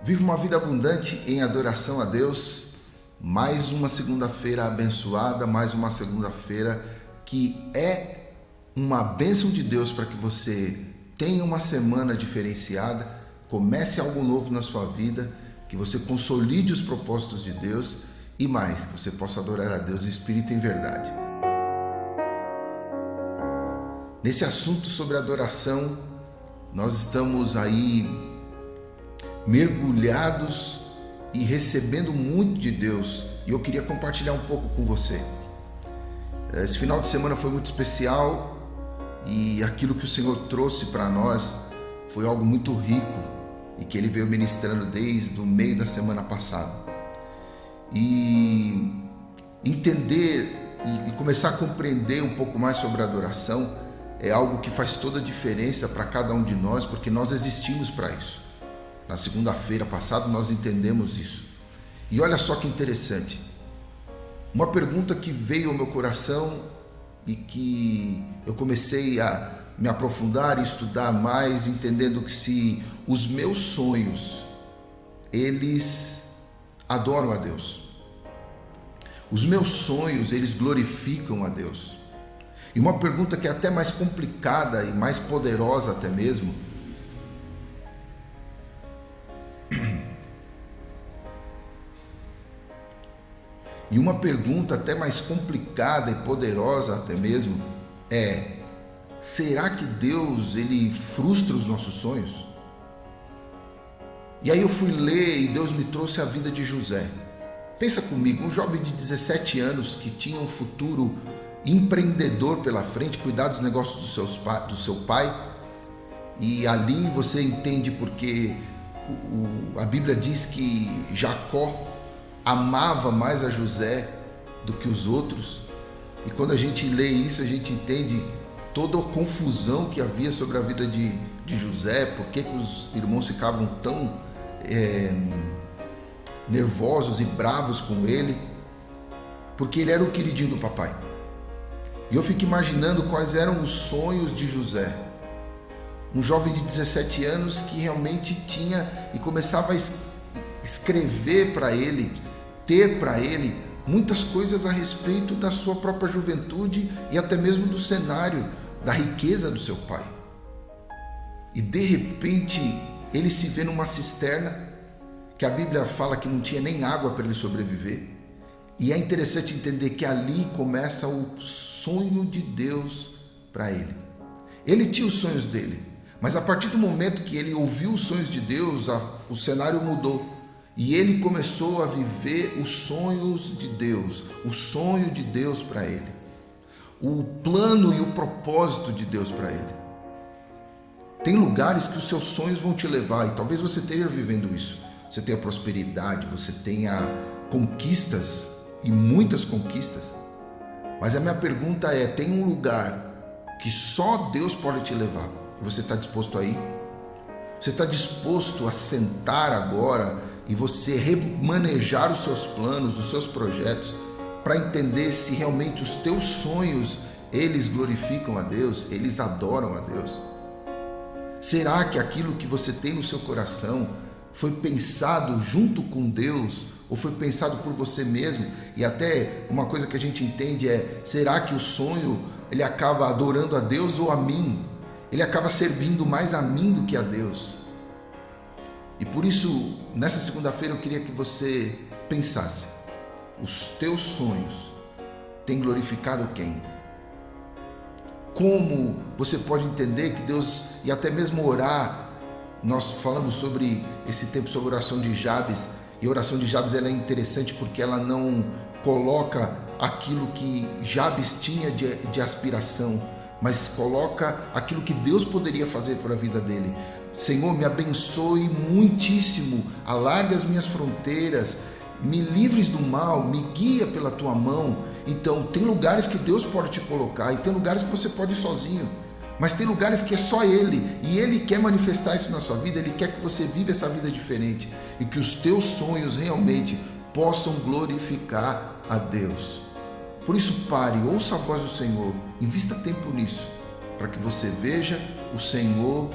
Viva uma vida abundante em adoração a Deus. Mais uma segunda-feira abençoada, mais uma segunda-feira que é uma bênção de Deus para que você tenha uma semana diferenciada, comece algo novo na sua vida, que você consolide os propósitos de Deus e mais, que você possa adorar a Deus em espírito e em verdade. Nesse assunto sobre adoração, nós estamos aí mergulhados e recebendo muito de Deus, e eu queria compartilhar um pouco com você. Esse final de semana foi muito especial e aquilo que o Senhor trouxe para nós foi algo muito rico e que Ele veio ministrando desde o meio da semana passada. E entender e começar a compreender um pouco mais sobre a adoração é algo que faz toda a diferença para cada um de nós, porque nós existimos para isso. Na segunda-feira passada nós entendemos isso. E olha só que interessante. Uma pergunta que veio ao meu coração e que eu comecei a me aprofundar e estudar mais, entendendo que se os meus sonhos, eles adoram a Deus. Os meus sonhos, eles glorificam a Deus. E uma pergunta que é até mais complicada e mais poderosa até mesmo, e uma pergunta até mais complicada e poderosa até mesmo é: será que Deus, Ele frustra os nossos sonhos? E aí eu fui ler e Deus me trouxe a vida de José. Pensa comigo, um jovem de 17 anos que tinha um futuro empreendedor pela frente, cuidar dos negócios do seu pai. E ali você entende porque a Bíblia diz que Jacó amava mais a José do que os outros. E quando a gente lê isso, a gente entende toda a confusão que havia sobre a vida de José, por que os irmãos ficavam tão nervosos e bravos com ele, porque ele era o queridinho do papai. E eu fico imaginando quais eram os sonhos de José, um jovem de 17 anos que realmente tinha e começava a escrever para ele, ter para ele muitas coisas a respeito da sua própria juventude e até mesmo do cenário, da riqueza do seu pai. E de repente ele se vê numa cisterna que a Bíblia fala que não tinha nem água para ele sobreviver. E é interessante entender que ali começa o sonho de Deus para ele. Ele tinha os sonhos dele, mas a partir do momento que ele ouviu os sonhos de Deus, o cenário mudou. E ele começou a viver os sonhos de Deus, o sonho de Deus para ele, o plano e o propósito de Deus para ele. Tem lugares que os seus sonhos vão te levar, e talvez você esteja vivendo isso. Você tenha prosperidade, você tenha conquistas, e muitas conquistas. Mas a minha pergunta é: tem um lugar que só Deus pode te levar? Você está disposto a ir? Você está disposto a sentar agora e você remanejar os seus planos, os seus projetos, para entender se realmente os teus sonhos, eles glorificam a Deus, eles adoram a Deus? Será que aquilo que você tem no seu coração foi pensado junto com Deus ou foi pensado por você mesmo? E até uma coisa que a gente entende é: será que o sonho ele acaba adorando a Deus ou a mim? Ele acaba servindo mais a mim do que a Deus? E por isso, nessa segunda-feira eu queria que você pensasse: os teus sonhos têm glorificado quem? Como você pode entender que Deus, e até mesmo orar, nós falamos sobre esse tempo sobre a oração de Jabes, e a oração de Jabes ela é interessante porque ela não coloca aquilo que Jabes tinha de aspiração, mas coloca aquilo que Deus poderia fazer para a vida dele. Senhor, me abençoe muitíssimo, alarga as minhas fronteiras, me livres do mal, me guia pela tua mão. Então, tem lugares que Deus pode te colocar e tem lugares que você pode ir sozinho, mas tem lugares que é só Ele, e Ele quer manifestar isso na sua vida. Ele quer que você viva essa vida diferente e que os teus sonhos realmente possam glorificar a Deus. Por isso, pare, ouça a voz do Senhor, invista tempo nisso, para que você veja o Senhor